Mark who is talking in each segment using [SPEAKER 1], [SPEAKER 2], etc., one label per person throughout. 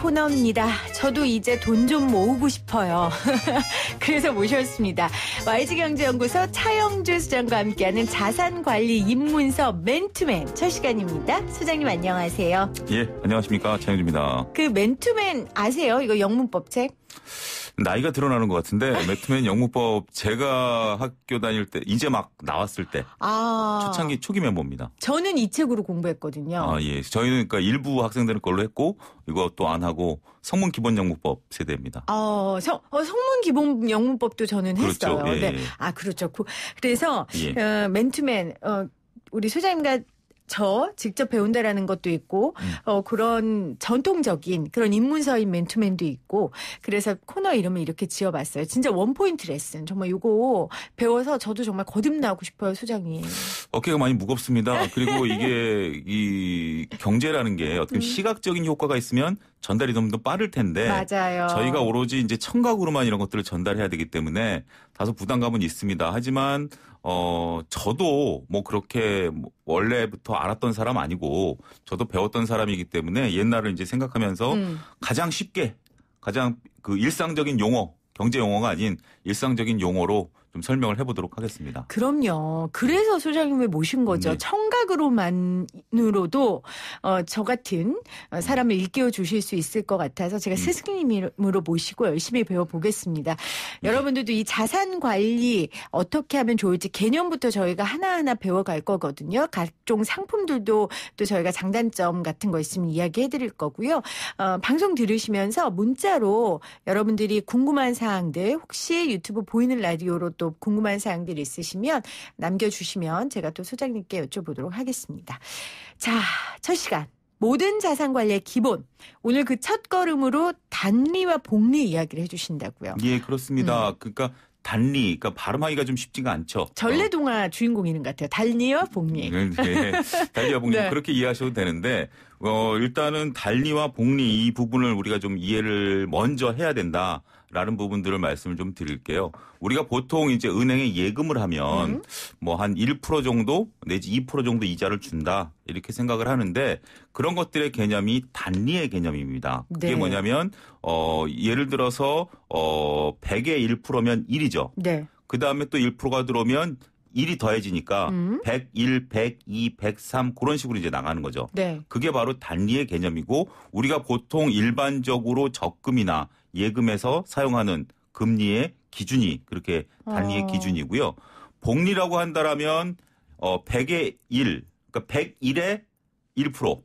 [SPEAKER 1] 코너입니다. 저도 이제 돈 좀 모으고 싶어요. 그래서 모셨습니다. YG경제연구소 차영주 수장과 함께하는 자산관리 입문서 맨투맨 첫 시간입니다. 수장님 안녕하세요.
[SPEAKER 2] 예, 안녕하십니까. 차영주입니다.
[SPEAKER 1] 그 맨투맨 아세요? 이거 영문법 책?
[SPEAKER 2] 나이가 드러나는 것 같은데 맨투맨 영문법 제가 학교 다닐 때 이제 막 나왔을 때 초창기 초기 멤버입니다.
[SPEAKER 1] 저는 이 책으로 공부했거든요.
[SPEAKER 2] 아, 예. 저희는 그러니까 일부 학생들은 걸로 했고 이거 또 안 하고 성문 기본 영문법 세대입니다.
[SPEAKER 1] 성문 기본 영문법도 저는
[SPEAKER 2] 그렇죠.
[SPEAKER 1] 했어요.
[SPEAKER 2] 예,
[SPEAKER 1] 네.
[SPEAKER 2] 예.
[SPEAKER 1] 아, 그렇죠. 그래서
[SPEAKER 2] 예.
[SPEAKER 1] 맨투맨 우리 소장님과 저 직접 배운다라는 것도 있고 그런 전통적인 그런 입문서인 맨투맨도 있고 그래서 코너 이름을 이렇게 지어봤어요. 진짜 원포인트 레슨. 정말 이거 배워서 저도 정말 거듭나고 싶어요, 소장님.
[SPEAKER 2] 어깨가 많이 무겁습니다. 그리고 이게 이 경제라는 게 어떻게 시각적인 효과가 있으면 전달이 좀 더 빠를 텐데
[SPEAKER 1] 맞아요.
[SPEAKER 2] 저희가 오로지 이제 청각으로만 이런 것들을 전달해야 되기 때문에 다소 부담감은 있습니다. 하지만 저도 뭐 그렇게 원래부터 알았던 사람 아니고 저도 배웠던 사람이기 때문에 옛날을 이제 생각하면서 가장 쉽게 가장 그 일상적인 용어, 경제 용어가 아닌 일상적인 용어로 좀 설명을 해보도록 하겠습니다.
[SPEAKER 1] 그럼요. 그래서 소장님을 모신 거죠.
[SPEAKER 2] 네.
[SPEAKER 1] 청각으로만으로도 저 같은 사람을 일깨워 주실 수 있을 것 같아서 제가 스승님으로 모시고 열심히 배워보겠습니다. 여러분들도 이 자산 관리 어떻게 하면 좋을지 개념부터 저희가 하나하나 배워갈 거거든요. 각종 상품들도 또 저희가 장단점 같은 거 있으면 이야기해드릴 거고요. 방송 들으시면서 문자로 여러분들이 궁금한 사항들 혹시 유튜브 보이는 라디오로 또 궁금한 사항들 있으시면 남겨주시면 제가 또 소장님께 여쭤보도록 하겠습니다. 자, 첫 시간. 모든 자산 관리의 기본. 오늘 그 첫 걸음으로 단리와 복리 이야기를 해주신다고요.
[SPEAKER 2] 예, 그렇습니다. 그러니까 단리, 그러니까 발음하기가 좀 쉽지가 않죠.
[SPEAKER 1] 전래동화 주인공이는 것 같아요. 단리와 복리.
[SPEAKER 2] 네, 단리와 복리
[SPEAKER 1] 네.
[SPEAKER 2] 그렇게 이해하셔도 되는데 일단은 단리와 복리 이 부분을 우리가 좀 이해를 먼저 해야 된다라는 부분들을 말씀을 좀 드릴게요. 우리가 보통 이제 은행에 예금을 하면 뭐 한 1% 정도 내지 2% 정도 이자를 준다 이렇게 생각을 하는데 그런 것들의 개념이 단리의 개념입니다. 그게
[SPEAKER 1] 네.
[SPEAKER 2] 뭐냐면 예를 들어서 100에 1%면 1이죠.
[SPEAKER 1] 네.
[SPEAKER 2] 그다음에 또 1%가 들어오면 1이 더해지니까 101, 102, 103 그런 식으로 이제 나가는 거죠.
[SPEAKER 1] 네.
[SPEAKER 2] 그게 바로 단리의 개념이고 우리가 보통 일반적으로 적금이나 예금에서 사용하는 금리의 기준이 그렇게 단리의 기준이고요. 복리라고 한다라면 100에 1, 그러니까 101에 1%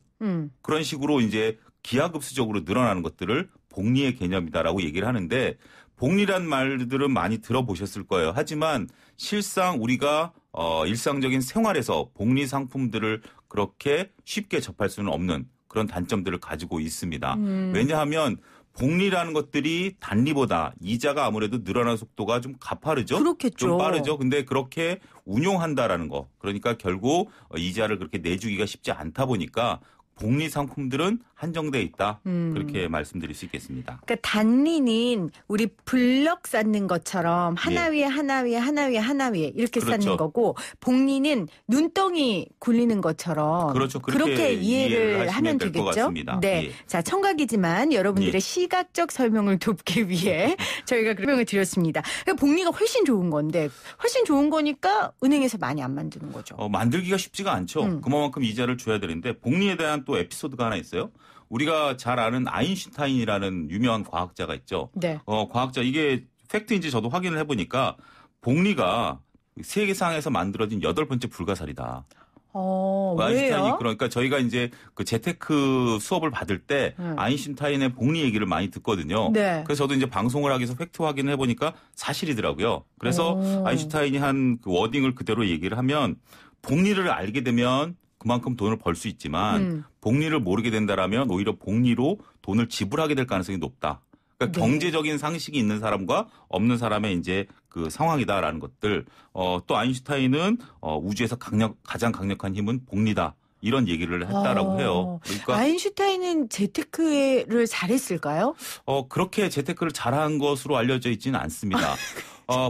[SPEAKER 2] 그런 식으로 이제 기하급수적으로 늘어나는 것들을 복리의 개념이다라고 얘기를 하는데 복리란 말들은 많이 들어보셨을 거예요. 하지만 실상 우리가 일상적인 생활에서 복리 상품들을 그렇게 쉽게 접할 수는 없는 그런 단점들을 가지고 있습니다. 왜냐하면 복리라는 것들이 단리보다 이자가 아무래도 늘어나는 속도가 좀 가파르죠.
[SPEAKER 1] 그렇겠죠.
[SPEAKER 2] 좀 빠르죠. 근데 그렇게 운용한다라는 거. 그러니까 결국 이자를 그렇게 내주기가 쉽지 않다 보니까 복리 상품들은 한정돼 있다. 그렇게 말씀드릴 수 있겠습니다.
[SPEAKER 1] 그러니까 단리는 우리 블럭 쌓는 것처럼 하나 위에 하나 위에 하나 위에 하나 위에 이렇게
[SPEAKER 2] 그렇죠.
[SPEAKER 1] 쌓는 거고 복리는 눈덩이 굴리는 것처럼
[SPEAKER 2] 그렇죠.
[SPEAKER 1] 그렇게 이해를 하면
[SPEAKER 2] 될 것
[SPEAKER 1] 되겠죠.
[SPEAKER 2] 같습니다.
[SPEAKER 1] 네,
[SPEAKER 2] 예.
[SPEAKER 1] 자 청각이지만 여러분들의
[SPEAKER 2] 예.
[SPEAKER 1] 시각적 설명을 돕기 위해 저희가 설명을 드렸습니다. 그러니까 복리가 훨씬 좋은 건데 훨씬 좋은 거니까 은행에서 많이 안 만드는 거죠.
[SPEAKER 2] 만들기가 쉽지가 않죠. 그만큼 이자를 줘야 되는데 복리에 대한 또 에피소드가 하나 있어요. 우리가 잘 아는 아인슈타인이라는 유명한 과학자가 있죠.
[SPEAKER 1] 네.
[SPEAKER 2] 과학자 이게 팩트인지 저도 확인을 해보니까 복리가 세계상에서 만들어진 8번째 불가사리다. 아인슈타인이
[SPEAKER 1] 왜요?
[SPEAKER 2] 그러니까 저희가 이제 그 재테크 수업을 받을 때 아인슈타인의 복리 얘기를 많이 듣거든요.
[SPEAKER 1] 네.
[SPEAKER 2] 그래서 저도 이제 방송을 하기 위해서 팩트 확인을 해보니까 사실이더라고요. 그래서 아인슈타인이 한 그 워딩을 그대로 얘기를 하면 복리를 알게 되면 그만큼 돈을 벌 수 있지만 복리를 모르게 된다라면 오히려 복리로 돈을 지불하게 될 가능성이 높다. 그러니까
[SPEAKER 1] 네.
[SPEAKER 2] 경제적인 상식이 있는 사람과 없는 사람의 이제 그 상황이다라는 것들. 또 아인슈타인은 우주에서 가장 강력한 힘은 복리다. 이런 얘기를 했다라고 해요. 그러니까
[SPEAKER 1] 아인슈타인은 재테크를 잘했을까요?
[SPEAKER 2] 그렇게 재테크를 잘한 것으로 알려져 있지는 않습니다.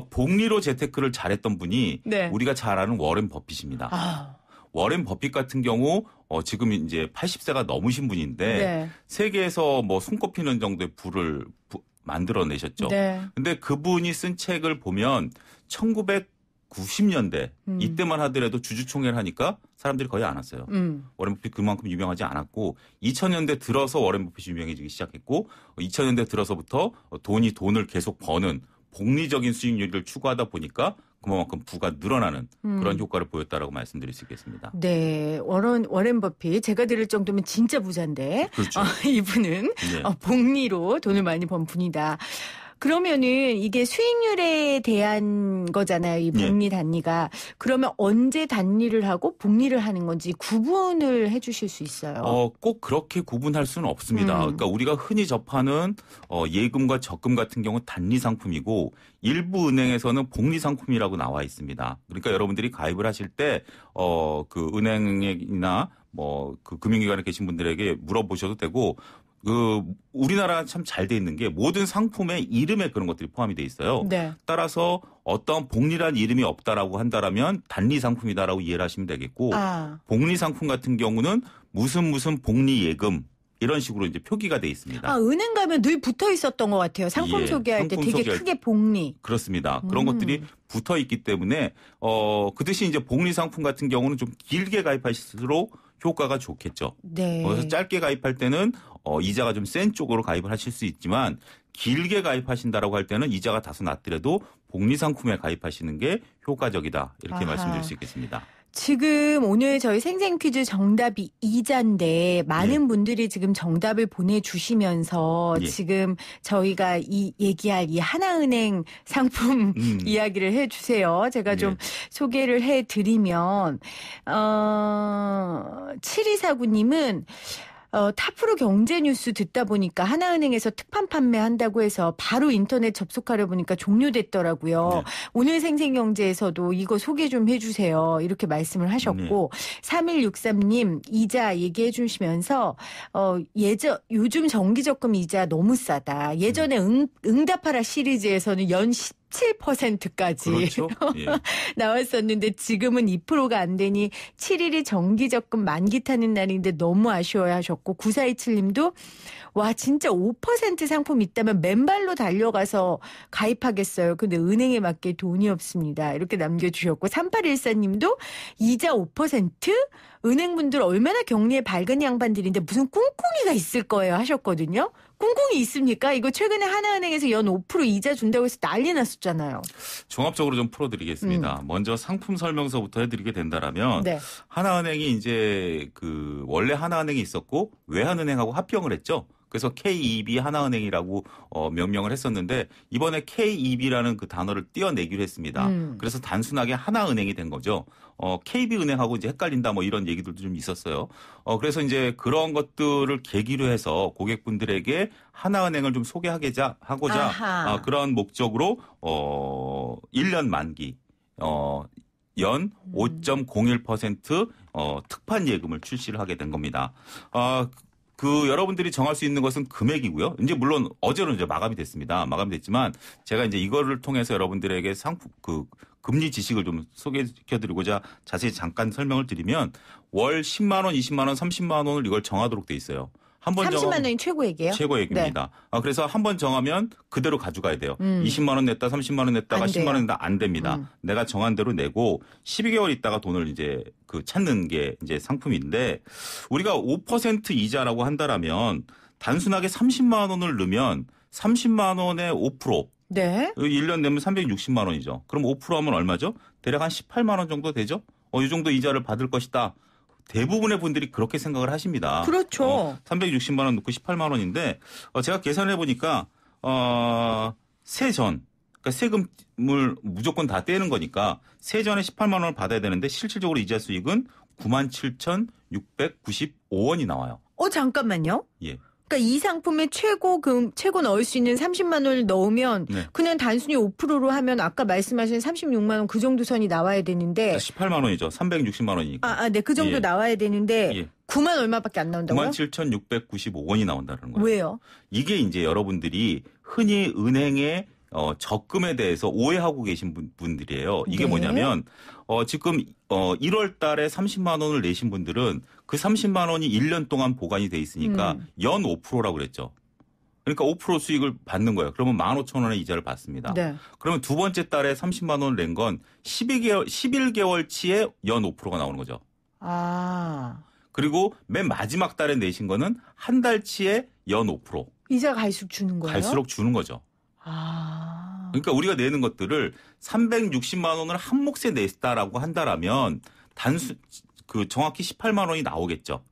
[SPEAKER 2] 복리로 재테크를 잘했던 분이
[SPEAKER 1] 네.
[SPEAKER 2] 우리가 잘 아는 워렌 버핏입니다. 워렌 버핏 같은 경우 지금 이제 80세가 넘으신 분인데
[SPEAKER 1] 네.
[SPEAKER 2] 세계에서 뭐 손꼽히는 정도의 부를 만들어내셨죠.
[SPEAKER 1] 네.
[SPEAKER 2] 근데 그분이 쓴 책을 보면 1990년대 이때만 하더라도 주주총회를 하니까 사람들이 거의 안 왔어요. 워렌 버핏 그만큼 유명하지 않았고 2000년대 들어서 워렌 버핏이 유명해지기 시작했고 2000년대 들어서부터 돈을 계속 버는 복리적인 수익률을 추구하다 보니까 그만큼 부가 늘어나는 그런 효과를 보였다라고 말씀드릴 수 있겠습니다.
[SPEAKER 1] 네, 워렌 버핏 제가 들을 정도면 진짜 부자인데
[SPEAKER 2] 그렇죠.
[SPEAKER 1] 이분은
[SPEAKER 2] 네.
[SPEAKER 1] 복리로 돈을 많이 번 분이다. 그러면은 이게 수익률에 대한 거잖아요. 이 복리 단위가. 그러면 언제 단리를 하고 복리를 하는 건지 구분을 해 주실 수 있어요?
[SPEAKER 2] 꼭 그렇게 구분할 수는 없습니다. 그러니까 우리가 흔히 접하는 예금과 적금 같은 경우는 단리 상품이고 일부 은행에서는 복리 상품이라고 나와 있습니다. 그러니까 여러분들이 가입을 하실 때 그 은행이나 뭐 그 금융기관에 계신 분들에게 물어보셔도 되고 우리나라 참 잘 돼 있는 게 모든 상품의 이름에 그런 것들이 포함이 돼 있어요.
[SPEAKER 1] 네.
[SPEAKER 2] 따라서 어떤 복리란 이름이 없다라고 한다라면 단리 상품이다라고 이해를 하시면 되겠고 복리 상품 같은 경우는 무슨 복리 예금 이런 식으로 이제 표기가 돼 있습니다.
[SPEAKER 1] 은행 가면 늘 붙어 있었던 것 같아요. 상품 소개할 때 되게 크게 복리.
[SPEAKER 2] 그렇습니다. 그런 것들이 붙어 있기 때문에 그 대신 이제 복리 상품 같은 경우는 좀 길게 가입하실수록 효과가 좋겠죠.
[SPEAKER 1] 네.
[SPEAKER 2] 그래서 짧게 가입할 때는 이자가 좀 센 쪽으로 가입을 하실 수 있지만 길게 가입하신다라고 할 때는 이자가 다소 낮더라도 복리 상품에 가입하시는 게 효과적이다. 이렇게 말씀드릴 수 있겠습니다.
[SPEAKER 1] 지금 오늘 저희 생생 퀴즈 정답이 이자인데 많은 분들이 지금 정답을 보내주시면서 지금 저희가 얘기할 이 하나은행 상품 이야기를 해주세요. 제가 좀 소개를 해드리면 7249님은 탑프로 경제뉴스 듣다 보니까 하나은행에서 특판 판매한다고 해서 바로 인터넷 접속하려 보니까 종료됐더라고요.
[SPEAKER 2] 네.
[SPEAKER 1] 오늘 생생경제에서도 이거 소개 좀 해주세요. 이렇게 말씀을 하셨고 3163님 이자 얘기해 주시면서 요즘 정기적금 이자 너무 싸다. 예전에 응답하라 시리즈에서는 연 17%까지
[SPEAKER 2] 그렇죠. 예.
[SPEAKER 1] 나왔었는데 지금은 2%가 안 되니 7일이 정기적금 만기 타는 날인데 너무 아쉬워야 하셨고 9427님도 와 진짜 5% 상품 있다면 맨발로 달려가서 가입하겠어요. 근데 은행에 맡길 돈이 없습니다. 이렇게 남겨주셨고 3814님도 이자 5%? 은행분들 얼마나 격리에 밝은 양반들인데 무슨 꿍꿍이가 있을 거예요 하셨거든요. 꿍꿍이 있습니까? 이거 최근에 하나은행에서 연 5% 이자 준다고 해서 난리 났었잖아요.
[SPEAKER 2] 종합적으로 좀 풀어드리겠습니다. 먼저 상품 설명서부터 해드리게 된다라면 하나은행이 이제 원래 하나은행이 있었고 외환은행하고 합병을 했죠. 그래서 KEB 하나은행이라고 명명을 했었는데 이번에 KEB라는 그 단어를 떼어내기로 했습니다. 그래서 단순하게 하나은행이 된 거죠. KB은행하고 이제 헷갈린다 뭐 이런 얘기들도 좀 있었어요. 그래서 이제 그런 것들을 계기로 해서 고객분들에게 하나은행을 좀 소개하고자 그런 목적으로 1년 만기 연 5.01% 특판 예금을 출시를 하게 된 겁니다. 여러분들이 정할 수 있는 것은 금액이고요. 이제 물론 어제로 이제 마감이 됐습니다. 마감이 됐지만 제가 이제 이거를 통해서 여러분들에게 금리 지식을 좀 소개시켜드리고자 자세히 잠깐 설명을 드리면 월 10만 원, 20만 원, 30만 원을 이걸 정하도록 돼 있어요.
[SPEAKER 1] 30만 원이 최고액이에요?
[SPEAKER 2] 최고액입니다. 그래서 한번 정하면 그대로 가져가야 돼요. 20만 원 냈다, 30만 원 냈다가 10만 원 냈다 안 됩니다. 내가 정한 대로 내고 12개월 있다가 돈을 이제 찾는 게 이제 상품인데 우리가 5% 이자라고 한다라면 단순하게 30만 원을 넣으면 30만 원에 5%.
[SPEAKER 1] 네.
[SPEAKER 2] 1년 내면 360만 원이죠. 그럼 5% 하면 얼마죠? 대략 한 18만 원 정도 되죠? 이 정도 이자를 받을 것이다. 대부분의 분들이 그렇게 생각을 하십니다.
[SPEAKER 1] 그렇죠.
[SPEAKER 2] 360만 원 넣고 18만 원인데 제가 계산해 보니까 세전 그러니까 세금을 무조건 다 떼는 거니까 세전에 18만 원을 받아야 되는데 실질적으로 이자 수익은 97,695원이 나와요.
[SPEAKER 1] 잠깐만요.
[SPEAKER 2] 예.
[SPEAKER 1] 그러니까 이 상품의 최고 넣을 수 있는 30만 원을 넣으면 그냥 단순히 5%로 하면 아까 말씀하신 36만 원 그 정도 선이 나와야 되는데
[SPEAKER 2] 18만 원이죠. 360만 원이니까.
[SPEAKER 1] 네. 그 정도 나와야 되는데 9만 얼마밖에 안 나온다고요?
[SPEAKER 2] 97,695원이 나온다는 거예요.
[SPEAKER 1] 왜요?
[SPEAKER 2] 이게 이제 여러분들이 흔히 은행에 적금에 대해서 오해하고 계신 분들이에요. 이게
[SPEAKER 1] 네.
[SPEAKER 2] 뭐냐면 지금 1월 달에 30만 원을 내신 분들은 그 30만 원이 1년 동안 보관이 돼 있으니까 연 5%라고 그랬죠. 그러니까 5% 수익을 받는 거예요. 그러면 15,000원의 이자를 받습니다.
[SPEAKER 1] 네.
[SPEAKER 2] 그러면 두 번째 달에 30만 원을 낸 건 11개월치에 연 5%가 나오는 거죠.
[SPEAKER 1] 아.
[SPEAKER 2] 그리고 맨 마지막 달에 내신 거는 한 달치에 연 5%.
[SPEAKER 1] 이자 갈수록 주는 거예요?
[SPEAKER 2] 갈수록 주는 거죠.
[SPEAKER 1] 아.
[SPEAKER 2] 그러니까 우리가 내는 것들을 360만 원을 한 몫에 냈다라고 한다라면 정확히 18만 원이 나오겠죠.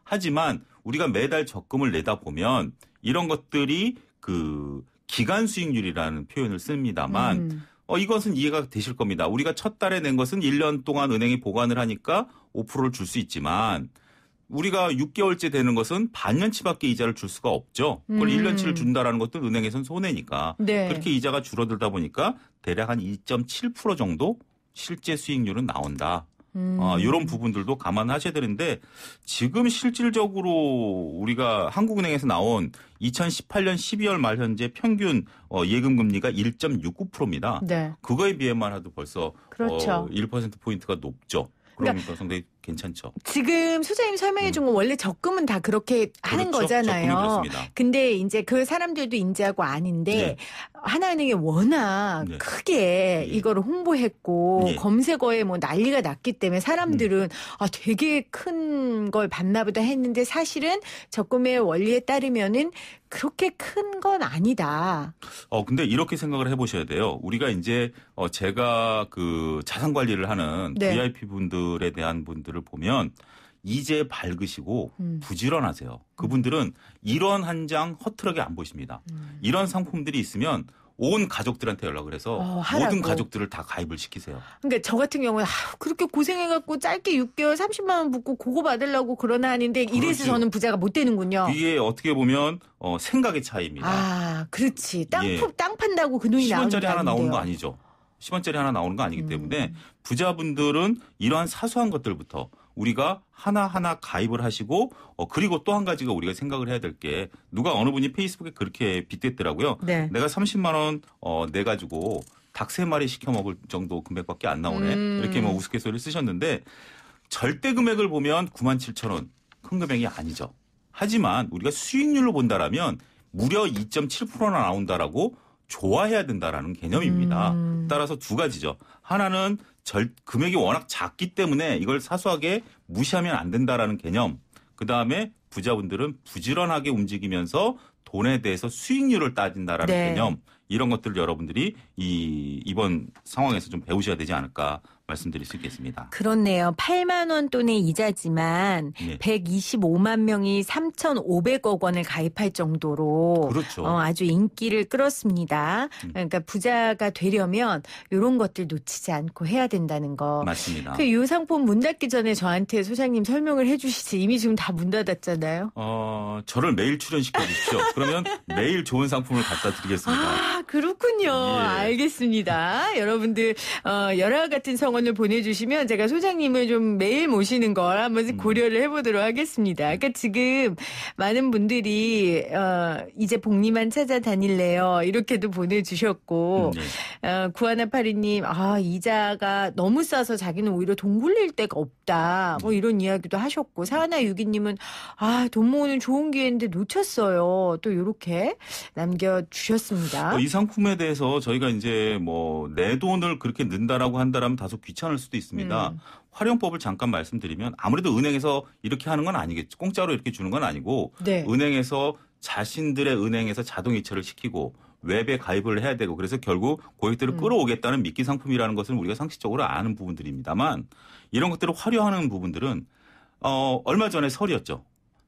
[SPEAKER 2] 하지만 우리가 매달 적금을 내다 보면 이런 것들이 기간 수익률이라는 표현을 씁니다만 이것은 이해가 되실 겁니다. 우리가 첫 달에 낸 것은 1년 동안 은행에 보관을 하니까 5%를 줄 수 있지만 우리가 6개월째 되는 것은 반년치밖에 이자를 줄 수가 없죠. 그걸 1년치를 준다라는 것도 은행에서는 손해니까.
[SPEAKER 1] 네.
[SPEAKER 2] 그렇게 이자가 줄어들다 보니까 대략 한 2.7% 정도 실제 수익률은 나온다. 이런 부분들도 감안하셔야 되는데 지금 실질적으로 우리가 한국은행에서 나온 2018년 12월 말 현재 평균 예금 금리가 1.69%입니다.
[SPEAKER 1] 네.
[SPEAKER 2] 그거에 비해만 해도 벌써
[SPEAKER 1] 그렇죠.
[SPEAKER 2] 1%포인트가 높죠. 그러니까 상당히 괜찮죠.
[SPEAKER 1] 지금 소장님 설명해 준 건 원래 적금은 다 그렇게 하는
[SPEAKER 2] 그렇죠.
[SPEAKER 1] 거잖아요.
[SPEAKER 2] 적금이 그렇습니다.
[SPEAKER 1] 근데 이제 그 사람들도 인지하고 아는데
[SPEAKER 2] 네.
[SPEAKER 1] 하나은행이 워낙
[SPEAKER 2] 네.
[SPEAKER 1] 크게 이거를 홍보했고
[SPEAKER 2] 예.
[SPEAKER 1] 검색어에 뭐 난리가 났기 때문에 사람들은 되게 큰 걸 받나 보다 했는데 사실은 적금의 원리에 따르면은 그렇게 큰 건 아니다.
[SPEAKER 2] 근데 이렇게 생각을 해보셔야 돼요. 우리가 이제 제가 자산 관리를 하는
[SPEAKER 1] 네.
[SPEAKER 2] VIP 분들에 대한 분들을 보면 이제 밝으시고 부지런하세요. 그분들은 이런 한 장 허투루하게 안 보십니다. 이런 상품들이 있으면 온 가족들한테 연락을 해서
[SPEAKER 1] 하라고.
[SPEAKER 2] 모든 가족들을 다 가입을 시키세요.
[SPEAKER 1] 그러니까 저 같은 경우는 그렇게 고생해갖고 짧게 6개월 30만 원 붓고 그거 받으려고 그러나 하는데 이래서
[SPEAKER 2] 그렇죠.
[SPEAKER 1] 저는 부자가 못 되는군요.
[SPEAKER 2] 이게 어떻게 보면 생각의 차이입니다.
[SPEAKER 1] 그렇지.
[SPEAKER 2] 예.
[SPEAKER 1] 땅 판다고 그 돈이 나오는
[SPEAKER 2] 10원짜리
[SPEAKER 1] 게
[SPEAKER 2] 하나 나오는
[SPEAKER 1] 아닌데요.
[SPEAKER 2] 거 아니죠. 10원짜리 하나 나오는 거 아니기 때문에 부자분들은 이러한 사소한 것들부터 우리가 하나하나 가입을 하시고 그리고 또 한 가지가 우리가 생각을 해야 될 게 누가 어느 분이 페이스북에 그렇게 빗댔더라고요.
[SPEAKER 1] 네.
[SPEAKER 2] 내가 30만 원 내가지고 닭 3마리 시켜 먹을 정도 금액밖에 안 나오네. 이렇게 뭐 우스갯소리를 쓰셨는데 절대 금액을 보면 97,000원 큰 금액이 아니죠. 하지만 우리가 수익률로 본다라면 무려 2.7%나 나온다라고 좋아해야 된다라는 개념입니다. 따라서 두 가지죠. 하나는 금액이 워낙 작기 때문에 이걸 사소하게 무시하면 안 된다라는 개념. 그다음에 부자분들은 부지런하게 움직이면서 돈에 대해서 수익률을 따진다라는
[SPEAKER 1] 네.
[SPEAKER 2] 개념. 이런 것들을 여러분들이 이번 상황에서 좀 배우셔야 되지 않을까 말씀드릴 수 있겠습니다.
[SPEAKER 1] 그렇네요. 8만 원 돈의 이자지만
[SPEAKER 2] 네.
[SPEAKER 1] 125만 명이 3,500억 원을 가입할 정도로
[SPEAKER 2] 그렇죠.
[SPEAKER 1] 아주 인기를 끌었습니다. 그러니까 부자가 되려면 이런 것들 놓치지 않고 해야 된다는 거.
[SPEAKER 2] 맞습니다.
[SPEAKER 1] 이 상품 문 닫기 전에 저한테 소장님 설명을 해 주시지. 이미 지금 다 문 닫았잖아요.
[SPEAKER 2] 저를 매일 출연시켜 주십시오. 그러면 매일 좋은 상품을 갖다 드리겠습니다.
[SPEAKER 1] 그렇군요.
[SPEAKER 2] 예.
[SPEAKER 1] 알겠습니다. 여러분들 열화 같은 성원을 보내주시면 제가 소장님을 좀 매일 모시는 걸 한번 고려를 해보도록 하겠습니다. 그러니까 지금 많은 분들이 이제 복리만 찾아다닐래요. 이렇게도 보내주셨고 구하나파리님 이자가 너무 싸서 자기는 오히려 돈 굴릴 데가 없다. 뭐 이런 이야기도 하셨고 사하나유기님은 돈 모으는 좋은 기회인데 놓쳤어요. 또 이렇게 남겨주셨습니다.
[SPEAKER 2] 이 상품에 대해서 저희가 이제 내 돈을 그렇게 넣는다라고 한다라면 다소 귀찮을 수도 있습니다. 활용법을 잠깐 말씀드리면 아무래도 은행에서 이렇게 하는 건 아니겠죠. 공짜로 이렇게 주는 건 아니고
[SPEAKER 1] 네.
[SPEAKER 2] 은행에서 자신들의 은행에서 자동이체를 시키고 웹에 가입을 해야 되고 그래서 결국 고객들을 끌어오겠다는 미끼 상품이라는 것을 우리가 상식적으로 아는 부분들입니다만 이런 것들을 활용하는 부분들은 얼마 전에 설이었죠.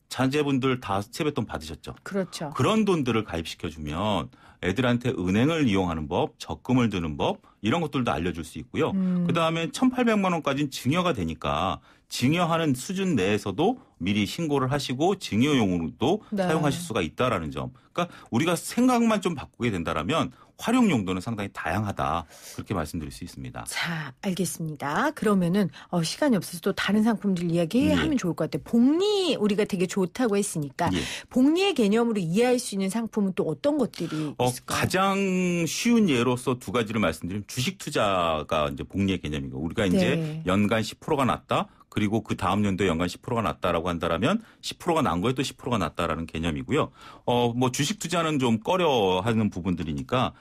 [SPEAKER 2] 자제분들 다 세뱃돈 받으셨죠.
[SPEAKER 1] 그렇죠.
[SPEAKER 2] 그런 돈들을 가입시켜주면 애들한테 은행을 이용하는 법, 적금을 드는 법 이런 것들도 알려줄 수 있고요. 그다음에 1,800만 원까지는 증여가 되니까 증여하는 수준 내에서도 미리 신고를 하시고 증여용으로도
[SPEAKER 1] 네.
[SPEAKER 2] 사용하실 수가 있다라는 점. 그러니까 우리가 생각만 좀 바꾸게 된다라면 활용 용도는 상당히 다양하다. 그렇게 말씀드릴 수 있습니다.
[SPEAKER 1] 자, 알겠습니다. 그러면은 시간이 없어서 또 다른 상품들 이야기하면
[SPEAKER 2] 예.
[SPEAKER 1] 좋을 것 같아요. 복리 우리가 되게 좋다고 했으니까
[SPEAKER 2] 예.
[SPEAKER 1] 복리의 개념으로 이해할 수 있는 상품은 또 어떤 것들이 있을까요?
[SPEAKER 2] 가장 쉬운 예로서 두 가지를 말씀드리면 주식 투자가 이제 복리의 개념이고 우리가 이제
[SPEAKER 1] 네.
[SPEAKER 2] 연간 10%가 났다. 그리고 그 다음 연도에 연간 10%가 났다라고 한다라면 10%가 난 거에 또 10%가 났다라는 개념이고요. 뭐 주식 투자는 좀 꺼려하는 부분들이니까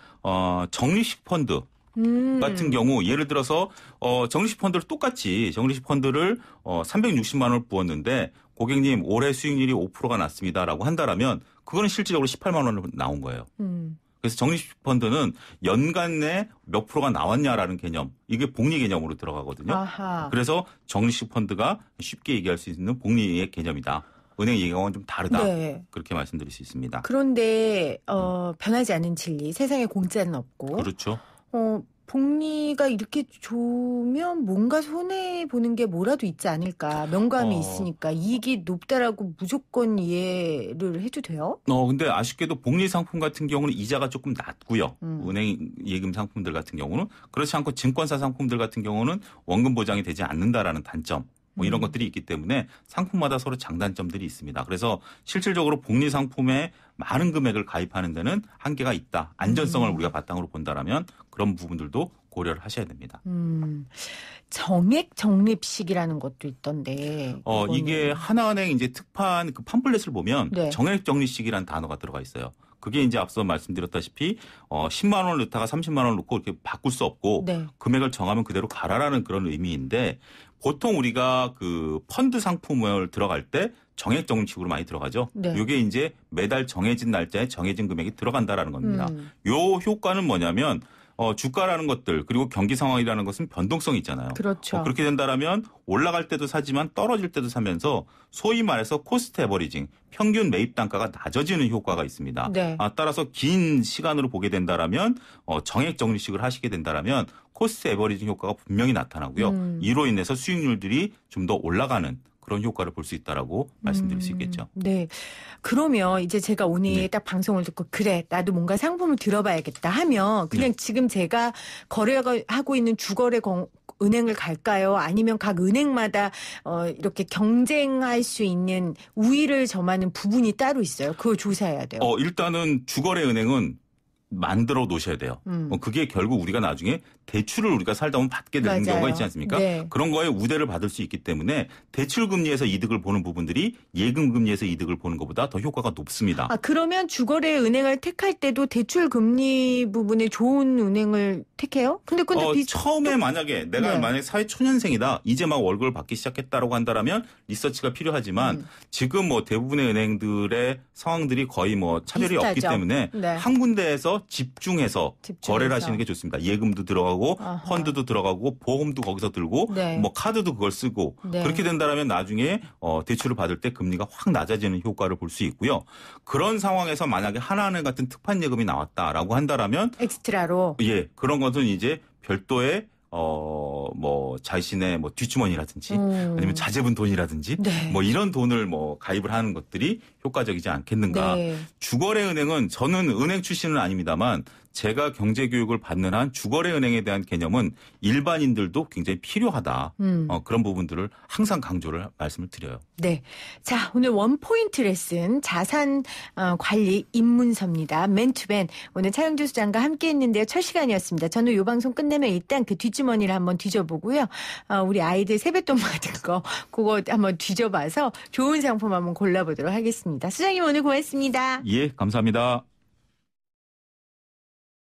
[SPEAKER 2] 적립식 펀드 같은 경우 예를 들어서 적립식 펀드를 똑같이 적립식 펀드를 360만 원을 부었는데 고객님 올해 수익률이 5%가 났습니다라고 한다라면 그거는 실질적으로 18만 원을 나온 거예요. 그래서 적립식 펀드는 연간 내 몇 프로가 나왔냐라는 개념, 이게 복리 개념으로 들어가거든요.
[SPEAKER 1] 아하.
[SPEAKER 2] 그래서 적립식 펀드가 쉽게 얘기할 수 있는 복리의 개념이다. 은행 얘기하고는 좀 다르다.
[SPEAKER 1] 네.
[SPEAKER 2] 그렇게 말씀드릴 수 있습니다.
[SPEAKER 1] 그런데 변하지 않는 진리, 세상에 공짜는 없고
[SPEAKER 2] 그렇죠.
[SPEAKER 1] 복리가 이렇게 좋으면 뭔가 손해 보는 게 뭐라도 있지 않을까. 명감이 있으니까 이익이 높다라고 무조건 이해를 해도 돼요?
[SPEAKER 2] 근데 아쉽게도 복리 상품 같은 경우는 이자가 조금 낮고요. 은행 예금 상품들 같은 경우는 그렇지 않고 증권사 상품들 같은 경우는 원금 보장이 되지 않는다라는 단점. 뭐 이런 것들이 있기 때문에 상품마다 서로 장단점들이 있습니다. 그래서 실질적으로 복리 상품에 많은 금액을 가입하는 데는 한계가 있다. 안전성을 우리가 바탕으로 본다라면 그런 부분들도 고려를 하셔야 됩니다.
[SPEAKER 1] 정액 적립식이라는 것도 있던데.
[SPEAKER 2] 이게 하나은행 이제 특판 그 팜플렛을 보면
[SPEAKER 1] 네.
[SPEAKER 2] 정액 적립식이라는 단어가 들어가 있어요. 그게 이제 앞서 말씀드렸다시피 10만 원을 넣다가 30만 원을 넣고 이렇게 바꿀 수 없고
[SPEAKER 1] 네.
[SPEAKER 2] 금액을 정하면 그대로 가라라는 그런 의미인데 보통 우리가 그 펀드 상품을 들어갈 때 정액 적립식으로 많이 들어가죠.
[SPEAKER 1] 네.
[SPEAKER 2] 이게 이제 매달 정해진 날짜에 정해진 금액이 들어간다라는 겁니다. 요 효과는 뭐냐면 주가라는 것들 그리고 경기 상황이라는 것은 변동성이 있잖아요.
[SPEAKER 1] 그렇죠.
[SPEAKER 2] 그렇게 된다라면 올라갈 때도 사지만 떨어질 때도 사면서 소위 말해서 코스트 에버리징 평균 매입 단가가 낮아지는 효과가 있습니다.
[SPEAKER 1] 네.
[SPEAKER 2] 따라서 긴 시간으로 보게 된다라면 정액 적립식을 하시게 된다라면 코스트 에버리징 효과가 분명히 나타나고요. 이로 인해서 수익률들이 좀 더 올라가는 그런 효과를 볼 수 있다라고 말씀드릴 수 있겠죠.
[SPEAKER 1] 네. 그러면 이제 제가 오늘
[SPEAKER 2] 네.
[SPEAKER 1] 딱 방송을 듣고 그래 나도 뭔가 상품을 들어봐야겠다 하면 그냥 지금 제가 거래하고 있는 주거래 은행을 갈까요? 아니면 각 은행마다 이렇게 경쟁할 수 있는 우위를 점하는 부분이 따로 있어요? 그걸 조사해야 돼요.
[SPEAKER 2] 일단은 주거래 은행은 만들어 놓으셔야 돼요. 그게 결국 우리가 나중에 대출을 우리가 살다 보면 받게 되는
[SPEAKER 1] 맞아요.
[SPEAKER 2] 경우가 있지 않습니까?
[SPEAKER 1] 네.
[SPEAKER 2] 그런 거에 우대를 받을 수 있기 때문에 대출 금리에서 이득을 보는 부분들이 예금 금리에서 이득을 보는 것보다 더 효과가 높습니다.
[SPEAKER 1] 그러면 주거래 은행을 택할 때도 대출 금리 부분에 좋은 은행을 택해요? 근데
[SPEAKER 2] 처음에 만약에 내가 만약에 사회 초년생이다. 이제 막 월급을 받기 시작했다라고 한다라면 리서치가 필요하지만 지금 뭐 대부분의 은행들의 상황들이 거의 뭐 차별이
[SPEAKER 1] 비슷하죠.
[SPEAKER 2] 없기 때문에
[SPEAKER 1] 네.
[SPEAKER 2] 한 군데에서 집중해서 거래를 하시는 게 좋습니다. 예금도 들어가고
[SPEAKER 1] 아하.
[SPEAKER 2] 펀드도 들어가고 보험도 거기서 들고
[SPEAKER 1] 네.
[SPEAKER 2] 뭐 카드도 그걸 쓰고
[SPEAKER 1] 네.
[SPEAKER 2] 그렇게 된다면 나중에 대출을 받을 때 금리가 확 낮아지는 효과를 볼 수 있고요. 그런 상황에서 만약에 하나은행 같은 특판 예금이 나왔다라고 한다면
[SPEAKER 1] 엑스트라로
[SPEAKER 2] 그런 것은 이제 별도의 뭐 자신의 뭐 뒷주머니라든지 아니면 자제분 돈이라든지
[SPEAKER 1] 네.
[SPEAKER 2] 뭐 이런 돈을 뭐 가입을 하는 것들이 효과적이지 않겠는가.
[SPEAKER 1] 네.
[SPEAKER 2] 주거래 은행은 저는 은행 출신은 아닙니다만 제가 경제교육을 받는 한 주거래 은행에 대한 개념은 일반인들도 굉장히 필요하다. 그런 부분들을 항상 강조를 말씀을 드려요.
[SPEAKER 1] 네. 자, 오늘 원포인트 레슨 자산 관리 입문서입니다. 맨투맨. 오늘 차영주 수장과 함께 했는데요. 첫 시간이었습니다. 저는 이 방송 끝내면 일단 그 뒷주머니를 한번 뒤져보고요. 우리 아이들 세뱃돈 받은 거 그거 한번 뒤져봐서 좋은 상품 한번 골라보도록 하겠습니다. 수장님 오늘 고맙습니다.
[SPEAKER 2] 예, 감사합니다.